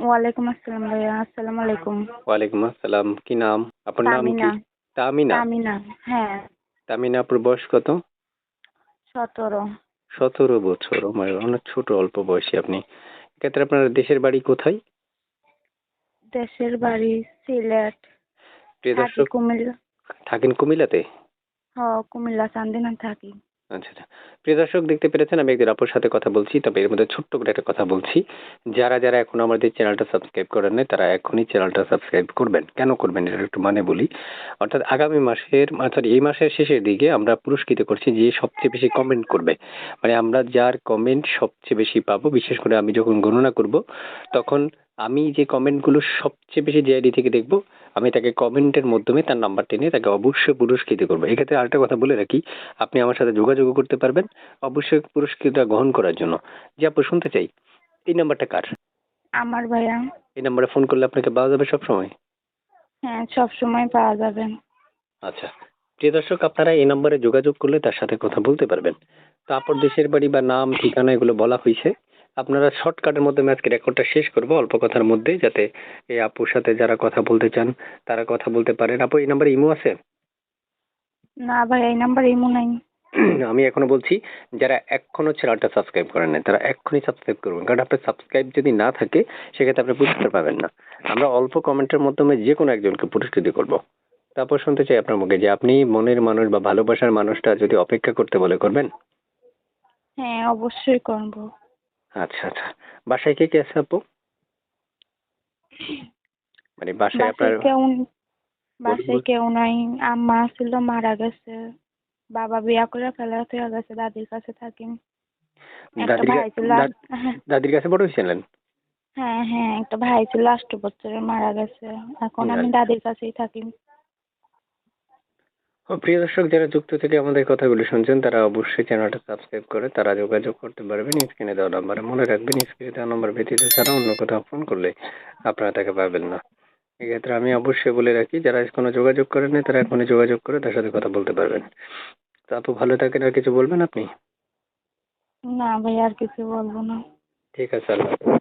ওয়ালাইকুম আসসালাম ভাইয়া, আসসালামু আলাইকুম। ওয়ালাইকুম আসসালাম। কি নাম? আপনার নাম কি? তামিনা। তামিনা। তামিনা। হ্যাঁ। তামিনা, আপনার বয়স কত? 17। 17 বছর। ও মাই গড, অনেক ছোট, অল্প বয়সী আপনি। এক্ষেত্রে আপনার দেশের বাড়ি কোথায়? দেশের বাড়ি সিলেট। প্রিয় থাকি দর্শক, কুমিল্লা। থাকেন কুমিল্লাতে? কুমিল্লা চান্দিনা থাকি। আচ্ছা আচ্ছা। প্রিয় দর্শক, দেখতে পেরেছেন আমি একজন আপুর সাথে কথা বলছি, তবে এর মধ্যে ছোট্ট করে একটা কথা বলছি। যারা যারা এখন আমাদের চ্যানেলটা সাবস্ক্রাইব করেন নাই তারা এখনই চ্যানেলটা সাবস্ক্রাইব করবেন। কেন করবেন এটা একটু মানে বলি। অর্থাৎ আগামী মাসের অর্থাৎ এই মাসের শেষের দিকে আমরা পুরস্কৃত করছি যে সবচেয়ে বেশি কমেন্ট করবে। মানে আমরা যার কমেন্ট সবচেয়ে বেশি পাবো, বিশেষ করে আমি যখন গণনা করব তখন আমি যে কমেন্টগুলো সবচেয়ে বেশি যে আইডি থেকে দেখবো আমি তাকে কমেন্টের মাধ্যমে তার নাম্বারটা নিয়ে তাকে অবশ্যই পুরস্কৃত করবো। এক্ষেত্রে আরেকটা কথা বলে রাখি, আপনি আমার সাথে যোগাযোগ করতে পারবেন অবশ্যই পুরস্কৃতটা গ্রহণ করার জন্য। যে আপু শুনতে চাই, এই নাম্বারটা কার? আমার ভাইয়া। এই নাম্বারে ফোন করলে আপনাকে পাওয়া যাবে সব সময়? হ্যাঁ, সব সময় পাওয়া যাবে। আচ্ছা। প্রিয় দর্শক, আপনারা এই নম্বরে যোগাযোগ করলে তার সাথে কথা বলতে পারবেন। তারপর দেশের বাড়ি বা নাম ঠিকানা এগুলো বলা হয়েছে। আপনারা শর্টকাটের মধ্যে আজকে রেকর্ডটা শেষ করব অল্প কথার মধ্যে, যাতে এই আপুর সাথে যারা কথা বলতে চান তারা কথা বলতে পারেন। আপু, এই নাম্বারে ইমো আছে? না ভাইয়া, এই নাম্বার ইমো নাই। আমি এখনো বলছি, যারা এখনো চ্যানেলটা সাবস্ক্রাইব করেন নাই তারা এক্ষুনি সাবস্ক্রাইব করবেন, কারণ আপনার সাবস্ক্রাইব যদি না থাকে সেক্ষেত্রে আপনি পুরস্কার পাবেন না। আমরা অল্প কমেন্টের মাধ্যমে যে কোনো একজনকে পুরস্কৃত করব। তারপর শুনতে চাই আপনার মুখে যে আপনি মনের মানুষ বা ভালোবাসার মানুষটা যদি অপেক্ষা করতে বলে করবেন? হ্যাঁ, অবশ্যই করব। আচ্ছা আচ্ছা। বাসায় কে কে আছে আপু? মানে বাসায় আপনার বাসায় কেউ বলুন। বাসায় কেউ নাই। আম্মা ছিল, মারা গেছে। বাবা বিয়া করে ফেলা হয়ে গেছে, দাদির কাছে থাকি। একটা দাদির ভাই ছিল। হ্যাঁ। দাদির কাছে বড় হয়েছিলেন? হ্যাঁ হ্যাঁ, একটা ভাই ছিল 8 বছরে, মারা গেছে। এখন আমি দাদির কাছেই থাকি। ও প্রিয় দর্শক, যারা যুক্ত থেকে আমাদের কথাগুলো শুনছেন তারা অবশ্যই চ্যানেলটা সাবস্ক্রাইব করে তারা যোগাযোগ করতে পারবেন স্ক্রিনে দেওয়া নাম্বারে। মনে রাখবেন, স্ক্রিনে দেওয়া নাম্বার ব্যতীত ছাড়া অন্য কোথাও ফোন করলে আপনারা তাকে পাবেন না। এক্ষেত্রে আমি অবশ্যই বলে রাখি, যারা এখনো যোগাযোগ করেন নাই তারা এখনই যোগাযোগ করে তার সাথে কথা বলতে পারবেন। তা আপু, ভালো থাকেন। আর কিছু বলবেন আপনি? না ভাই, আর কিছু বলবো না। ঠিক আছে, আল্লাহ হাফেজ।